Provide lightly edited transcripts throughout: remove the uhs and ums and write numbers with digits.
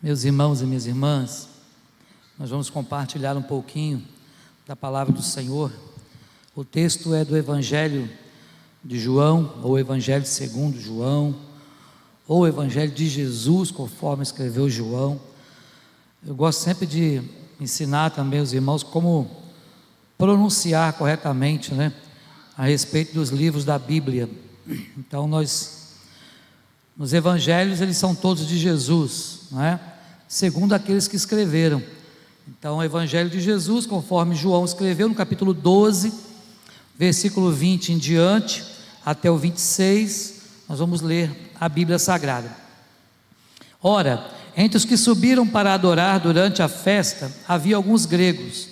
Meus irmãos e minhas irmãs, nós vamos compartilhar um pouquinho da palavra do Senhor. O texto é do Evangelho de João, ou Evangelho segundo João, ou Evangelho de Jesus, conforme escreveu João. Eu gosto sempre de ensinar também os irmãos como pronunciar corretamente, a respeito dos livros da Bíblia. Então nos evangelhos eles são todos de Jesus, segundo aqueles que escreveram. Então o evangelho de Jesus, conforme João escreveu no capítulo 12, versículo 20 em diante, até o 26, nós vamos ler a Bíblia Sagrada. Ora, entre os que subiram para adorar durante a festa, havia alguns gregos.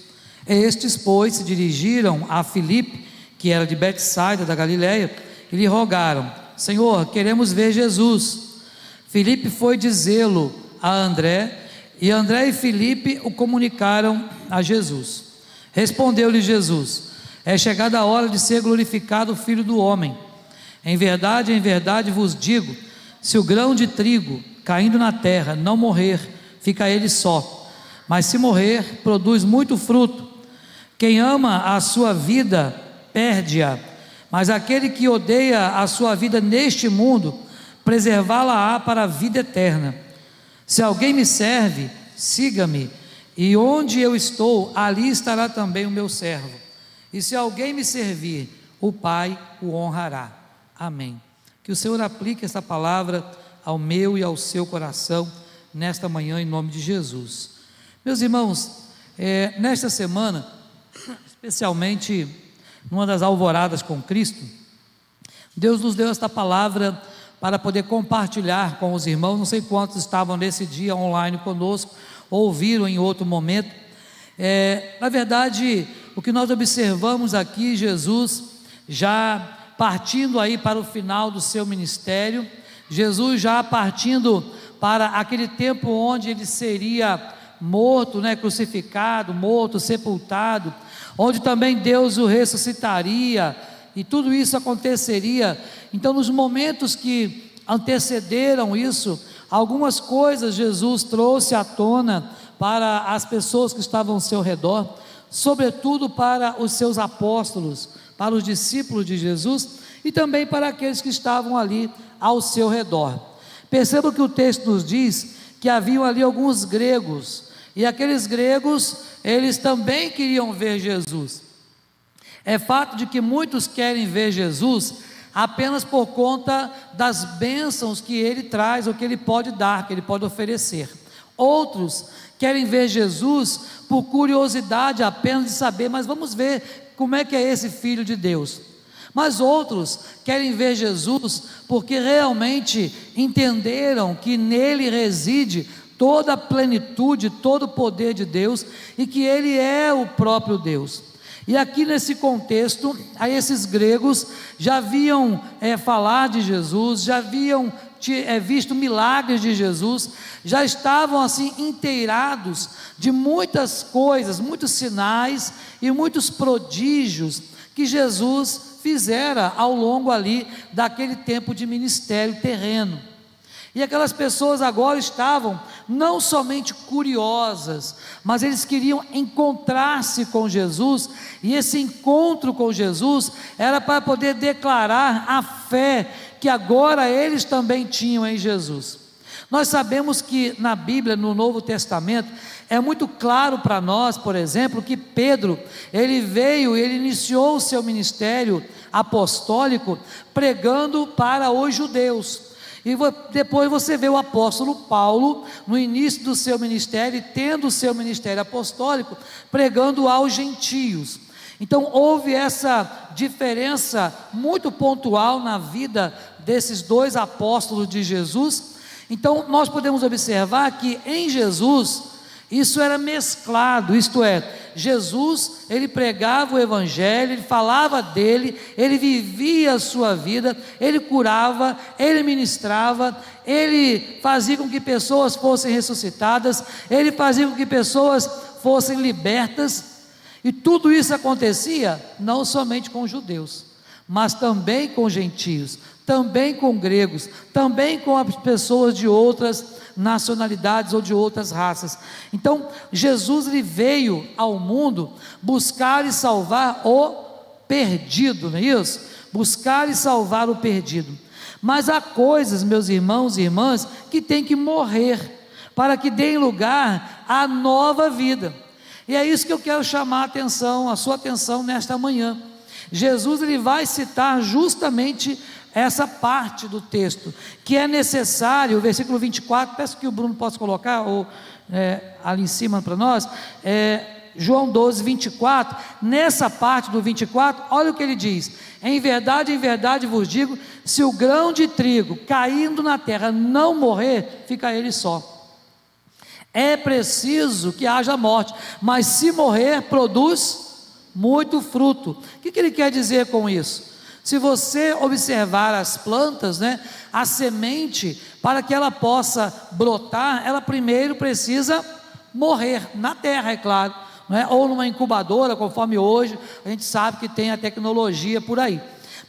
Estes, pois, se dirigiram a Filipe, que era de Betsaida da Galileia, e lhe rogaram: Senhor, queremos ver Jesus. Filipe foi dizê-lo a André, e André e Filipe o comunicaram a Jesus. Respondeu-lhe Jesus: é chegada a hora de ser glorificado o Filho do Homem. Em verdade vos digo, se o grão de trigo caindo na terra não morrer, fica ele só, mas se morrer, produz muito fruto. Quem ama a sua vida, perde-a, mas aquele que odeia a sua vida neste mundo, preservá-la-á para a vida eterna. Se alguém me serve, siga-me, e onde eu estou, ali estará também o meu servo. E se alguém me servir, o Pai o honrará. Amém. Que o Senhor aplique essa palavra ao meu e ao seu coração nesta manhã, em nome de Jesus. Meus irmãos, nesta semana, especialmente numa das alvoradas com Cristo, Deus nos deu esta palavra para poder compartilhar com os irmãos. Não sei quantos estavam nesse dia online conosco, ouviram em outro momento. Na verdade, o que nós observamos aqui, Jesus já partindo aí para o final do seu ministério, Jesus já partindo para aquele tempo onde ele seria morto, crucificado, morto, sepultado, onde também Deus o ressuscitaria, e tudo isso aconteceria. Então, nos momentos que antecederam isso, algumas coisas Jesus trouxe à tona para as pessoas que estavam ao seu redor, sobretudo para os seus apóstolos, para os discípulos de Jesus, e também para aqueles que estavam ali ao seu redor. Perceba que o texto nos diz que haviam ali alguns gregos, e aqueles gregos, eles também queriam ver Jesus. É fato de que muitos querem ver Jesus apenas por conta das bênçãos que ele traz, ou que ele pode dar, que ele pode oferecer. Outros querem ver Jesus por curiosidade apenas de saber, mas vamos ver como é que é esse Filho de Deus. Mas outros querem ver Jesus porque realmente entenderam que nele reside toda a plenitude, todo o poder de Deus, e que ele é o próprio Deus. E aqui nesse contexto, aí esses gregos já haviam falar de Jesus, já haviam visto milagres de Jesus, já estavam assim inteirados de muitas coisas, muitos sinais e muitos prodígios que Jesus fizera ao longo ali daquele tempo de ministério terreno. E aquelas pessoas agora estavam não somente curiosas, mas eles queriam encontrar-se com Jesus, e esse encontro com Jesus era para poder declarar a fé que agora eles também tinham em Jesus. Nós sabemos que na Bíblia, no Novo Testamento, é muito claro para nós, por exemplo, que Pedro, ele iniciou o seu ministério apostólico pregando para os judeus. E depois você vê o apóstolo Paulo, no início do seu ministério, tendo o seu ministério apostólico, pregando aos gentios. Então houve essa diferença muito pontual na vida desses dois apóstolos de Jesus. Então nós podemos observar que em Jesus isso era mesclado, isto é, Jesus, ele pregava o evangelho, ele falava dele, ele vivia a sua vida, ele curava, ele ministrava, ele fazia com que pessoas fossem ressuscitadas, ele fazia com que pessoas fossem libertas, e tudo isso acontecia não somente com os judeus, mas também com os gentios, também com gregos, também com as pessoas de outras nacionalidades ou de outras raças. Então, Jesus ele veio ao mundo buscar e salvar o perdido, não é isso? Buscar e salvar o perdido. Mas há coisas, meus irmãos e irmãs, que tem que morrer, para que deem lugar à nova vida. E é isso que eu quero chamar a sua atenção nesta manhã. Jesus ele vai citar justamente essa parte do texto, que é necessário, o versículo 24, peço que o Bruno possa colocar, ou ali em cima para nós, João 12, 24, nessa parte do 24, olha o que ele diz: em verdade vos digo, se o grão de trigo caindo na terra não morrer, fica ele só. É preciso que haja morte, mas se morrer, produz muito fruto. O que ele quer dizer com isso? Se você observar as plantas, a semente, para que ela possa brotar, ela primeiro precisa morrer, na terra, é claro, ou numa incubadora, conforme hoje a gente sabe que tem a tecnologia por aí.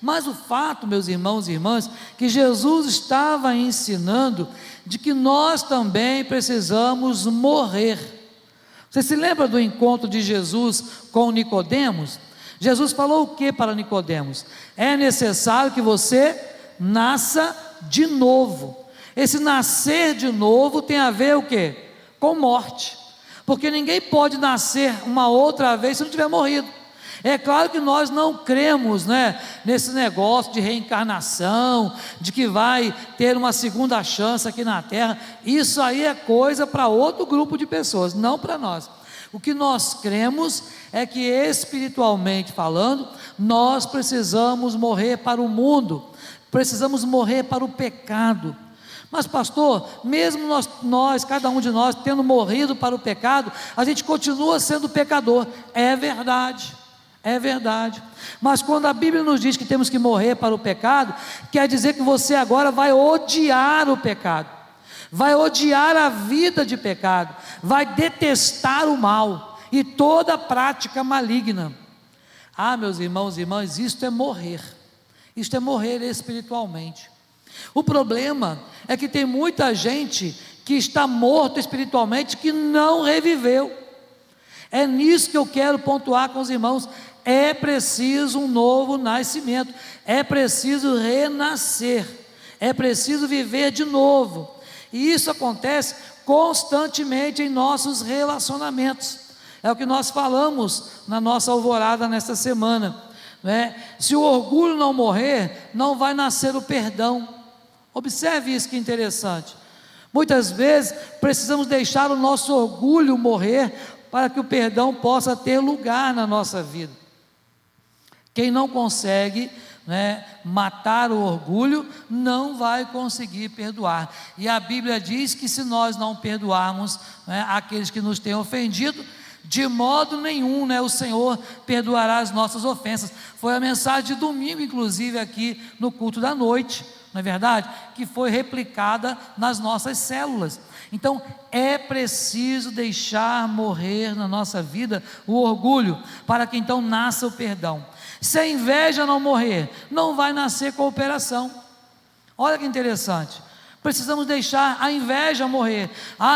Mas o fato, meus irmãos e irmãs, que Jesus estava ensinando de que nós também precisamos morrer. Você se lembra do encontro de Jesus com Nicodemos? Jesus falou o que para Nicodemos? É necessário que você nasça de novo. Esse nascer de novo tem a ver o quê? Com morte, porque ninguém pode nascer uma outra vez se não tiver morrido. É claro que nós não cremos, nesse negócio de reencarnação, de que vai ter uma segunda chance aqui na terra. Isso aí é coisa para outro grupo de pessoas, não para nós. O que nós cremos é que, espiritualmente falando, nós precisamos morrer para o mundo, precisamos morrer para o pecado. Mas pastor, mesmo nós, cada um de nós, tendo morrido para o pecado, a gente continua sendo pecador. É verdade, mas quando a Bíblia nos diz que temos que morrer para o pecado, quer dizer que você agora vai odiar o pecado, vai odiar a vida de pecado, vai detestar o mal e toda prática maligna. Meus irmãos e irmãs, isto é morrer espiritualmente. O problema é que tem muita gente que está morto espiritualmente, que não reviveu. É nisso que eu quero pontuar com os irmãos. É preciso um novo nascimento, é preciso renascer, é preciso viver de novo. E isso acontece constantemente em nossos relacionamentos. É o que nós falamos na nossa alvorada nesta semana, Se o orgulho não morrer, não vai nascer o perdão. Observe isso, que interessante. Muitas vezes precisamos deixar o nosso orgulho morrer para que o perdão possa ter lugar na nossa vida. Quem não consegue matar o orgulho, não vai conseguir perdoar. E a Bíblia diz que se nós não perdoarmos aqueles que nos têm ofendido, de modo nenhum o Senhor perdoará as nossas ofensas. Foi a mensagem de domingo, inclusive aqui no culto da noite, não é verdade? Que foi replicada nas nossas células. Então é preciso deixar morrer na nossa vida o orgulho, para que então nasça o perdão. Se a inveja não morrer, não vai nascer cooperação. Olha que interessante. Precisamos deixar a inveja morrer.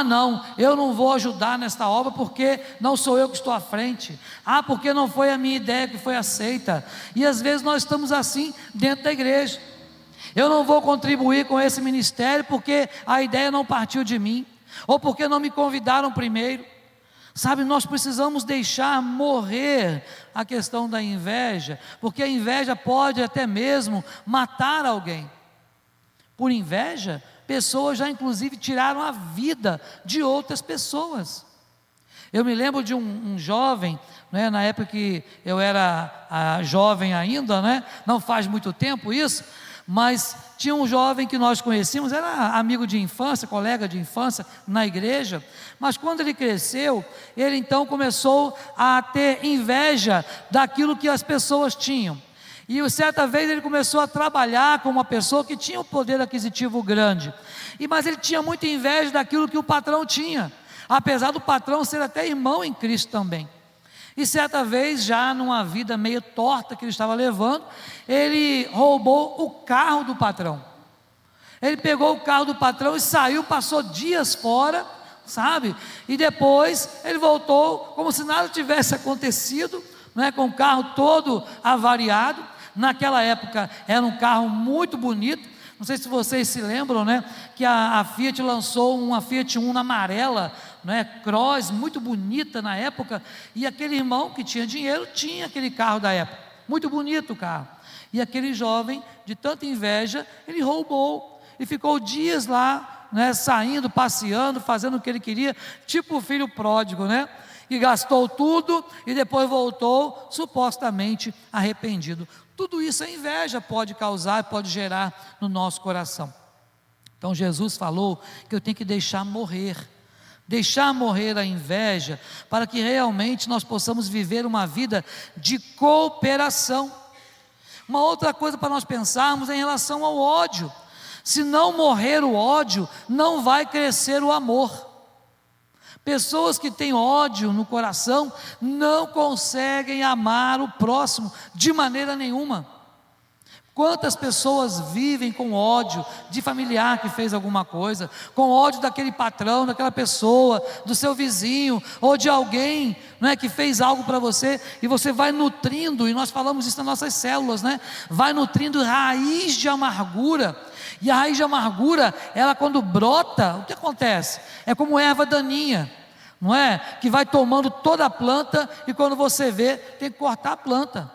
Não, eu não vou ajudar nesta obra porque não sou eu que estou à frente. Porque não foi a minha ideia que foi aceita. E às vezes nós estamos assim dentro da igreja. Eu não vou contribuir com esse ministério porque a ideia não partiu de mim, ou porque não me convidaram primeiro. Nós precisamos deixar morrer a questão da inveja, porque a inveja pode até mesmo matar alguém. Por inveja, pessoas já inclusive tiraram a vida de outras pessoas. Eu me lembro de um jovem, na época que eu era jovem ainda, não faz muito tempo isso, mas tinha um jovem que nós conhecíamos, era amigo de infância, colega de infância na igreja, mas quando ele cresceu, ele então começou a ter inveja daquilo que as pessoas tinham. E certa vez ele começou a trabalhar com uma pessoa que tinha um poder aquisitivo grande, mas ele tinha muita inveja daquilo que o patrão tinha, apesar do patrão ser até irmão em Cristo também. E certa vez, já numa vida meio torta que ele estava levando, ele roubou o carro do patrão. Ele pegou o carro do patrão e saiu, passou dias fora, sabe? E depois ele voltou como se nada tivesse acontecido, né? Com o carro todo avariado. Naquela época era um carro muito bonito. Não sei se vocês se lembram, né? Que a Fiat lançou uma Fiat Uno amarela, né? Cross, muito bonita na época. E aquele irmão que tinha dinheiro tinha aquele carro da época, muito bonito o carro. E aquele jovem, de tanta inveja, ele roubou e ficou dias lá, né, saindo, passeando, fazendo o que ele queria, tipo o filho pródigo, né? E gastou tudo e depois voltou supostamente arrependido. Tudo isso a inveja pode causar, pode gerar no nosso coração. Então Jesus falou que eu tenho que deixar morrer a inveja, para que realmente nós possamos viver uma vida de cooperação. Uma outra coisa para nós pensarmos é em relação ao ódio. Se não morrer o ódio, não vai crescer o amor. Pessoas que têm ódio no coração não conseguem amar o próximo de maneira nenhuma. Quantas pessoas vivem com ódio de familiar que fez alguma coisa, com ódio daquele patrão, daquela pessoa, do seu vizinho, ou de alguém, não é, que fez algo para você, e você vai nutrindo, e nós falamos isso nas nossas células, né? Vai nutrindo raiz de amargura. E a raiz de amargura, ela quando brota, o que acontece? É como erva daninha, não é? Que vai tomando toda a planta, e quando você vê, tem que cortar a planta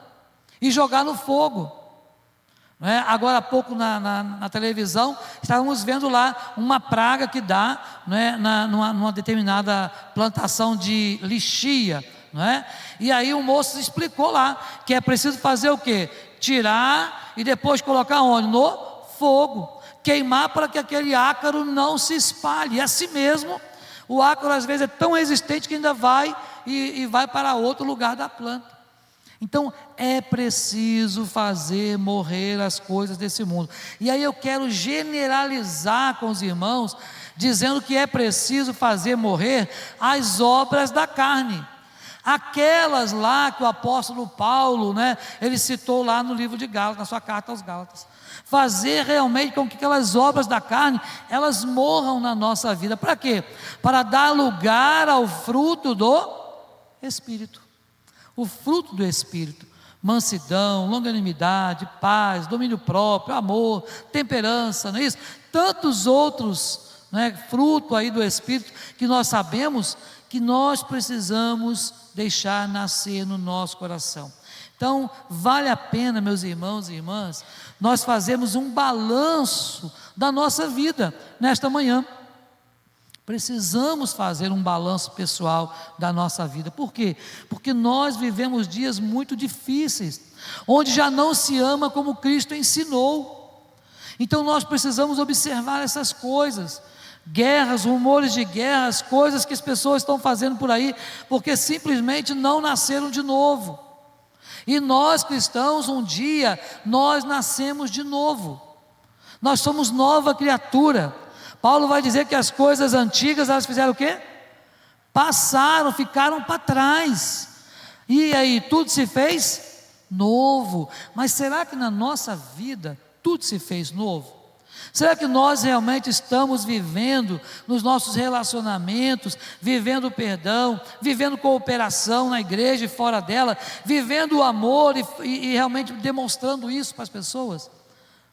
e jogar no fogo. Não é? Agora há pouco na televisão, estávamos vendo lá uma praga que dá, não é? numa determinada plantação de lixia, não é? E aí o moço explicou lá, que é preciso fazer o quê? Tirar e depois colocar onde? No fogo. Queimar para que aquele ácaro não se espalhe. E assim mesmo, o ácaro às vezes é tão resistente que ainda vai e vai para outro lugar da planta. Então é preciso fazer morrer as coisas desse mundo. E aí eu quero generalizar com os irmãos, dizendo que é preciso fazer morrer as obras da carne. Aquelas lá que o apóstolo Paulo, né, ele citou lá no livro de Gálatas, na sua carta aos Gálatas. Fazer realmente com que aquelas obras da carne, elas morram na nossa vida. Para quê? Para dar lugar ao fruto do Espírito. O fruto do Espírito: mansidão, longanimidade, paz, domínio próprio, amor, temperança, não é isso? Tantos outros, né, fruto aí do Espírito, que nós sabemos que nós precisamos deixar nascer no nosso coração. Então, vale a pena, meus irmãos e irmãs, nós fazermos um balanço da nossa vida nesta manhã. Precisamos fazer um balanço pessoal da nossa vida. Por quê? Porque nós vivemos dias muito difíceis, onde já não se ama como Cristo ensinou. Então nós precisamos observar essas coisas. Guerras, rumores de guerras, coisas que as pessoas estão fazendo por aí, porque simplesmente não nasceram de novo. E nós cristãos, um dia, nós nascemos de novo. Nós somos nova criatura. Paulo vai dizer que as coisas antigas, elas fizeram o quê? Passaram, ficaram para trás. E aí, tudo se fez novo. Mas será que na nossa vida, tudo se fez novo? Será que nós realmente estamos vivendo nos nossos relacionamentos, vivendo o perdão, vivendo cooperação na igreja e fora dela, vivendo o amor e realmente demonstrando isso para as pessoas?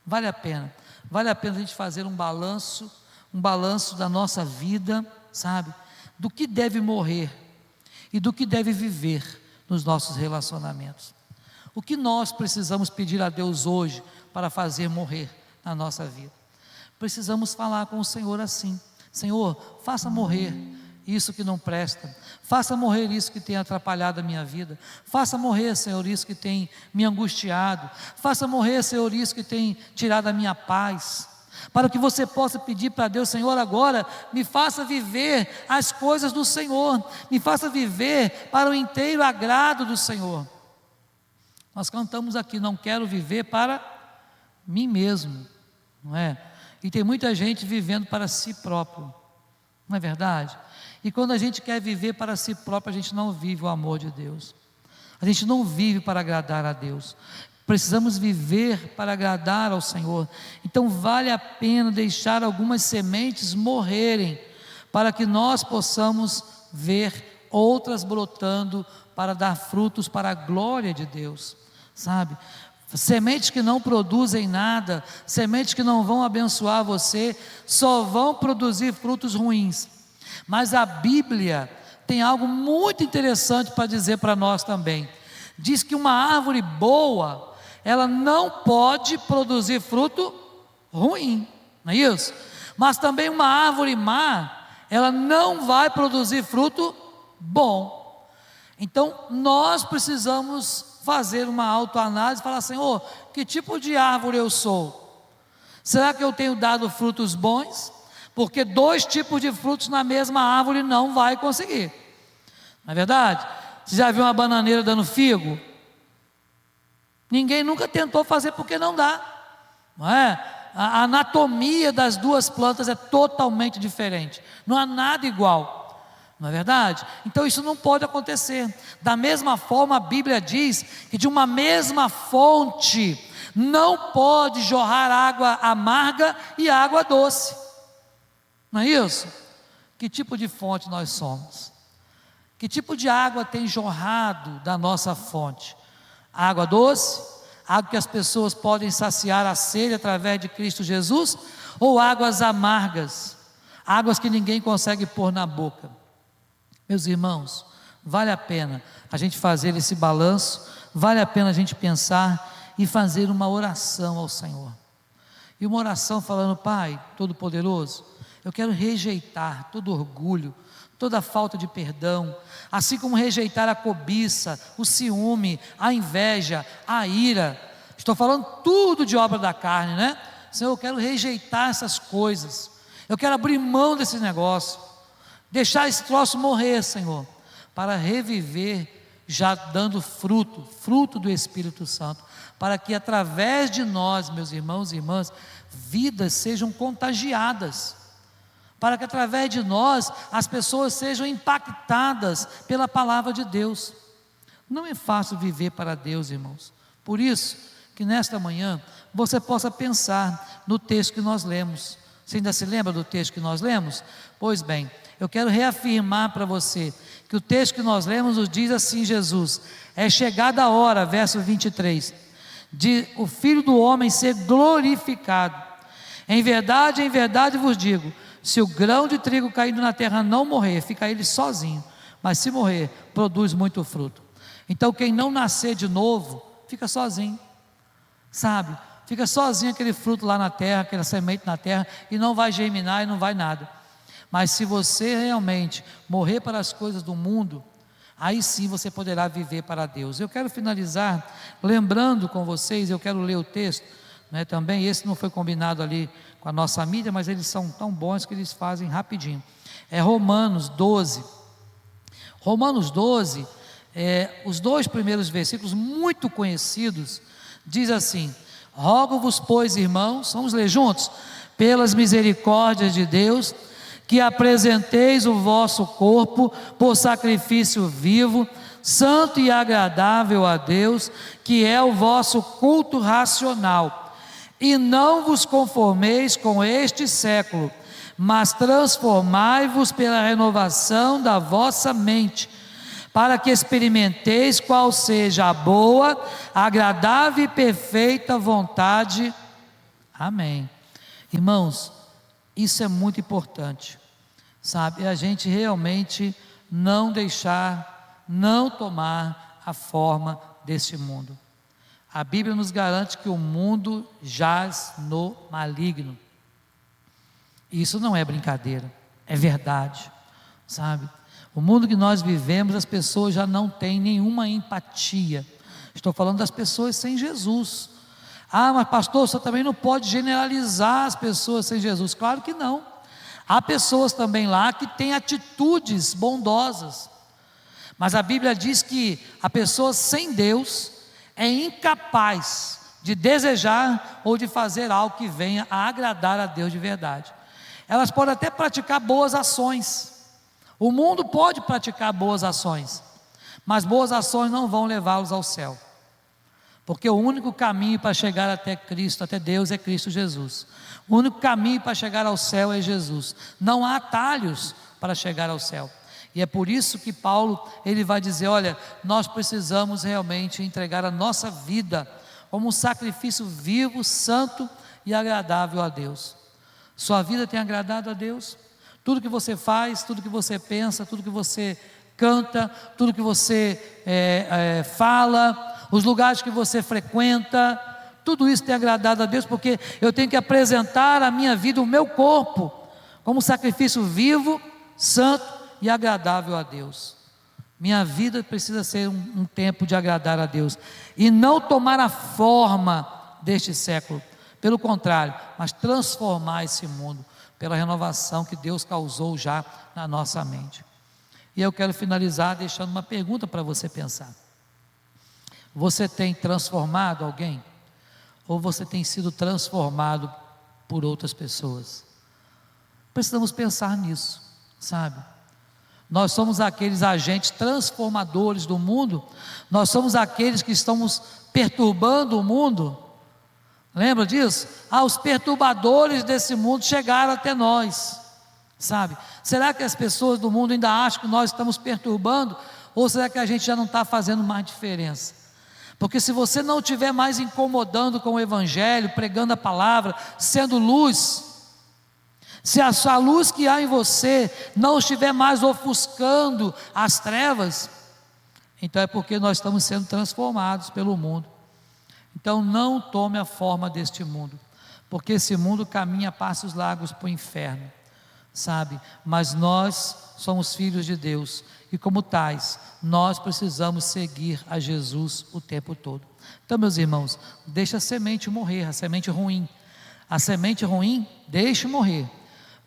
Vale a pena a gente fazer um balanço da nossa vida, sabe? Do que deve morrer e do que deve viver nos nossos relacionamentos. O que nós precisamos pedir a Deus hoje para fazer morrer na nossa vida? Precisamos falar com o Senhor assim: Senhor, faça morrer isso que não presta, faça morrer isso que tem atrapalhado a minha vida, faça morrer, Senhor, isso que tem me angustiado, faça morrer, Senhor, isso que tem tirado a minha paz, para que você possa pedir para Deus: Senhor, agora me faça viver as coisas do Senhor, me faça viver para o inteiro agrado do Senhor. Nós cantamos aqui: não quero viver para mim mesmo, não é? E tem muita gente vivendo para si próprio, Não é verdade? E quando a gente quer viver para si próprio, a gente não vive o amor de Deus. A gente não vive para agradar a Deus. Precisamos viver para agradar ao Senhor. Então vale a pena deixar algumas sementes morrerem, para que nós possamos ver outras brotando para dar frutos para a glória de Deus, sabe? Sementes que não produzem nada, sementes que não vão abençoar você, só vão produzir frutos ruins. Mas a Bíblia tem algo muito interessante para dizer para nós também. Diz que uma árvore boa, ela não pode produzir fruto ruim, não é isso? Mas também uma árvore má, ela não vai produzir fruto bom. Então nós precisamos fazer uma autoanálise e falar: Senhor, que tipo de árvore eu sou? Será que eu tenho dado frutos bons? Porque 2 tipos de frutos na mesma árvore não vai conseguir, não é verdade? Você já viu uma bananeira dando figo? Ninguém nunca tentou fazer porque não dá, não é? A anatomia das 2 plantas é totalmente diferente, não há nada igual, não é verdade? Então isso não pode acontecer. Da mesma forma, a Bíblia diz que de uma mesma fonte não pode jorrar água amarga e água doce, não é isso? Que tipo de fonte nós somos? Que tipo de água tem jorrado da nossa fonte? Água doce? Água que as pessoas podem saciar a sede através de Cristo Jesus? Ou águas amargas? Águas que ninguém consegue pôr na boca? Meus irmãos, vale a pena a gente fazer esse balanço, vale a pena a gente pensar e fazer uma oração ao Senhor. E uma oração falando: Pai Todo-Poderoso, eu quero rejeitar todo orgulho, toda falta de perdão, assim como rejeitar a cobiça, o ciúme, a inveja, a ira. Estou falando tudo de obra da carne, né? Senhor, eu quero rejeitar essas coisas, eu quero abrir mão desse negócio, deixar esse troço morrer, Senhor, para reviver já dando fruto do Espírito Santo, para que através de nós, meus irmãos e irmãs, vidas sejam contagiadas, para que através de nós as pessoas sejam impactadas pela palavra de Deus. Não é fácil viver para Deus, irmãos. Por isso que nesta manhã você possa pensar no texto que nós lemos. Você ainda se lembra do texto que nós lemos? Pois bem, eu quero reafirmar para você que o texto que nós lemos nos diz assim: Jesus, é chegada a hora, verso 23, de o Filho do Homem ser glorificado. Em verdade vos digo, se o grão de trigo caído na terra não morrer, fica ele sozinho, mas se morrer, produz muito fruto. Então quem não nascer de novo, fica sozinho, sabe? Fica sozinho aquele fruto lá na terra, aquela semente na terra, e não vai germinar e não vai nada. Mas se você realmente morrer para as coisas do mundo, aí sim você poderá viver para Deus. Eu quero finalizar lembrando com vocês, eu quero ler o texto, né, também. Esse não foi combinado ali com a nossa mídia, mas eles são tão bons que eles fazem rapidinho. É Romanos 12. Romanos 12, os 2 primeiros versículos muito conhecidos, diz assim: rogo-vos, pois, irmãos, vamos ler juntos, pelas misericórdias de Deus, que apresenteis o vosso corpo por sacrifício vivo, santo e agradável a Deus, que é o vosso culto racional. E não vos conformeis com este século, mas transformai-vos pela renovação da vossa mente, para que experimenteis qual seja a boa, agradável e perfeita vontade. Amém. Irmãos, isso é muito importante, sabe? A gente realmente não deixar, não tomar a forma deste mundo. A Bíblia nos garante que o mundo jaz no maligno. Isso não é brincadeira, é verdade, sabe? O mundo que nós vivemos, as pessoas já não têm nenhuma empatia. Estou falando das pessoas sem Jesus. Ah, mas pastor, você também não pode generalizar as pessoas sem Jesus. Claro que não. Há pessoas também lá que têm atitudes bondosas, mas a Bíblia diz que a pessoa sem Deus é incapaz de desejar ou de fazer algo que venha a agradar a Deus de verdade. Elas podem até praticar boas ações. O mundo pode praticar boas ações, mas boas ações não vão levá-los ao céu. Porque o único caminho para chegar até Cristo, até Deus, é Cristo Jesus. O único caminho para chegar ao céu é Jesus. Não há atalhos para chegar ao céu. E é por isso que Paulo, ele vai dizer, olha, nós precisamos realmente entregar a nossa vida como um sacrifício vivo, santo e agradável a Deus. Sua vida tem agradado a Deus? Tudo que você faz, tudo que você pensa, tudo que você canta, tudo que você fala, os lugares que você frequenta, tudo isso tem agradado a Deus, porque eu tenho que apresentar a minha vida, o meu corpo, como sacrifício vivo, santo e agradável a Deus. Minha vida precisa ser um tempo de agradar a Deus, e não tomar a forma deste século, pelo contrário, mas transformar esse mundo, pela renovação que Deus causou já na nossa mente. E eu quero finalizar deixando uma pergunta para você pensar. Você tem transformado alguém? Ou você tem sido transformado por outras pessoas? Precisamos pensar nisso, sabe? Nós somos aqueles agentes transformadores do mundo, nós somos aqueles que estamos perturbando o mundo. Lembra disso? Os perturbadores desse mundo chegaram até nós, sabe? Será que as pessoas do mundo ainda acham que nós estamos perturbando? Ou será que a gente já não está fazendo mais diferença? Porque se você não estiver mais incomodando com o Evangelho, pregando a palavra, sendo luz, se a luz que há em você não estiver mais ofuscando as trevas, então é porque nós estamos sendo transformados pelo mundo. Então não tome a forma deste mundo, porque esse mundo caminha a passos largos para o inferno, sabe? Mas nós somos filhos de Deus, e como tais, nós precisamos seguir a Jesus o tempo todo. Então, meus irmãos, deixa a semente morrer, a semente ruim. A semente ruim, deixe morrer,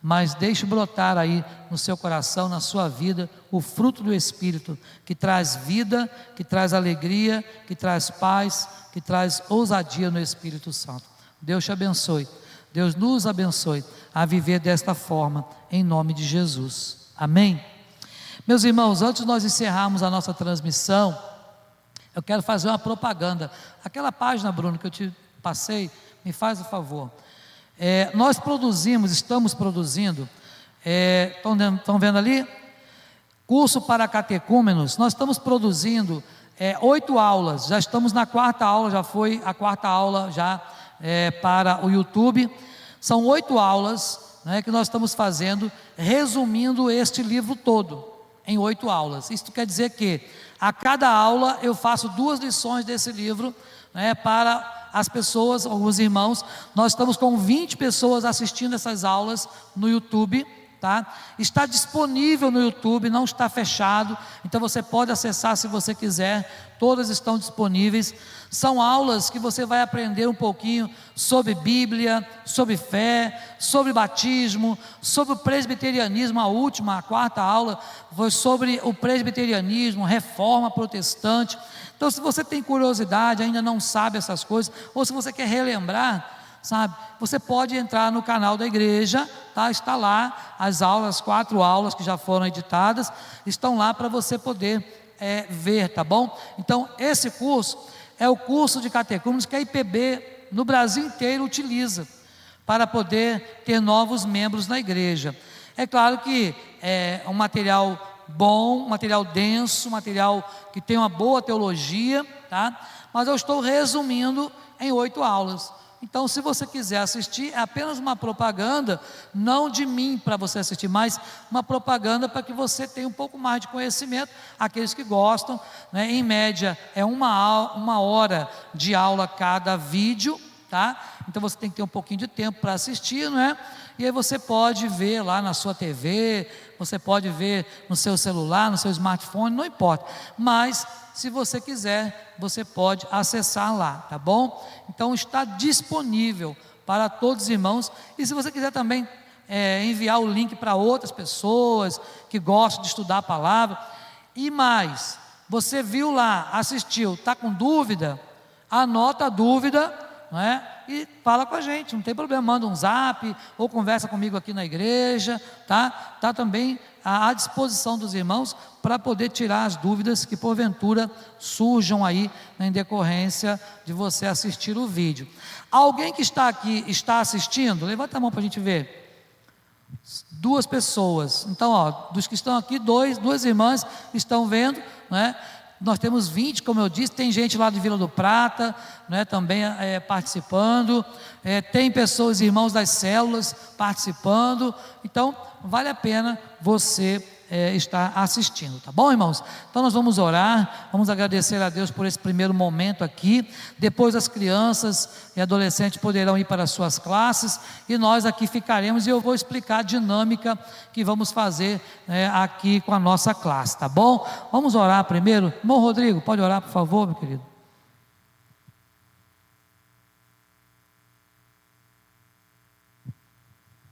mas deixe brotar aí no seu coração, na sua vida, o fruto do Espírito, que traz vida, que traz alegria, que traz paz, que traz ousadia no Espírito Santo. Deus te abençoe, Deus nos abençoe a viver desta forma, em nome de Jesus, amém? Meus irmãos, antes de nós encerrarmos a nossa transmissão, eu quero fazer uma propaganda. Aquela página, Bruno, que eu te passei, me faz o favor. Nós estamos produzindo, estão vendo ali? Curso para catecúmenos. Nós estamos produzindo 8 aulas, já estamos na 4ª aula, já foi a 4ª aula já para o YouTube. São 8 aulas, né, que nós estamos fazendo, resumindo este livro todo, em 8 aulas. Isso quer dizer que a cada aula eu faço 2 lições desse livro, né, para as pessoas, alguns irmãos. Nós estamos com 20 pessoas assistindo essas aulas no YouTube, tá? Está disponível no YouTube, não está fechado, então você pode acessar se você quiser, todas estão disponíveis. São aulas que você vai aprender um pouquinho sobre Bíblia, sobre fé, sobre batismo, sobre o presbiterianismo. A última, a 4ª aula, foi sobre o presbiterianismo, reforma protestante. Então, se você tem curiosidade, ainda não sabe essas coisas, ou se você quer relembrar, sabe, você pode entrar no canal da igreja, tá? Está lá as aulas, as 4 aulas que já foram editadas, estão lá para você poder ver, tá bom? Então, esse curso é o curso de catecúmenos que a IPB no Brasil inteiro utiliza para poder ter novos membros na igreja. É claro que é um material bom, um material denso, um material que tem uma boa teologia, tá? Mas eu estou resumindo em 8 aulas. Então, se você quiser assistir, é apenas uma propaganda, não de mim para você assistir, mas uma propaganda para que você tenha um pouco mais de conhecimento, aqueles que gostam, né? Em média é uma hora de aula cada vídeo, tá? Então você tem que ter um pouquinho de tempo para assistir, não é? E aí você pode ver lá na sua TV, você pode ver no seu celular, no seu smartphone, não importa, mas se você quiser, você pode acessar lá, tá bom? Então está disponível para todos os irmãos, e se você quiser também enviar o link para outras pessoas que gostam de estudar a palavra, e mais, você viu lá, assistiu, está com dúvida? Anota a dúvida, não é? E fala com a gente, não tem problema, manda um zap, ou conversa comigo aqui na igreja, tá? Está também à disposição dos irmãos, para poder tirar as dúvidas que porventura surjam aí, em decorrência de você assistir o vídeo. Alguém que está aqui, está assistindo? Levanta a mão para a gente ver. 2 pessoas. Então, dos que estão aqui, duas irmãs estão vendo, né? Nós temos 20, como eu disse, tem gente lá de Vila do Prata, né, também participando, tem pessoas, irmãos das células participando. Então vale a pena você estar assistindo, tá bom, irmãos? Então nós vamos orar, vamos agradecer a Deus por esse primeiro momento aqui. Depois as crianças e adolescentes poderão ir para as suas classes, e nós aqui ficaremos, e eu vou explicar a dinâmica que vamos fazer aqui com a nossa classe, tá bom? Vamos orar primeiro. Irmão Rodrigo, pode orar por favor, meu querido?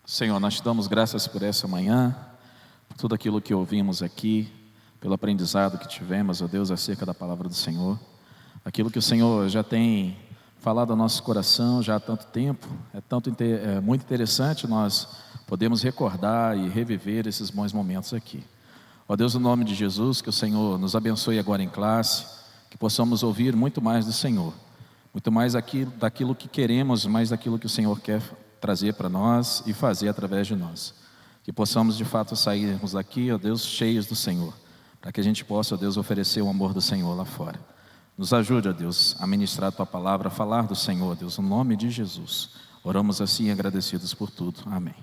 Senhor, nós te damos graças por essa manhã, por tudo aquilo que ouvimos aqui, pelo aprendizado que tivemos, ó Deus, acerca da palavra do Senhor, aquilo que o Senhor já tem falado ao nosso coração já há tanto tempo. É muito interessante nós podemos recordar e reviver esses bons momentos aqui. Ó Deus, no nome de Jesus, que o Senhor nos abençoe agora em classe, que possamos ouvir muito mais do Senhor, muito mais daquilo que queremos, mais daquilo que o Senhor quer trazer para nós e fazer através de nós. Que possamos de fato sairmos daqui, ó Deus, cheios do Senhor, para que a gente possa, ó Deus, oferecer o amor do Senhor lá fora. Nos ajude, ó Deus, a ministrar a Tua palavra, a falar do Senhor, ó Deus, no nome de Jesus. Oramos assim agradecidos por tudo. Amém.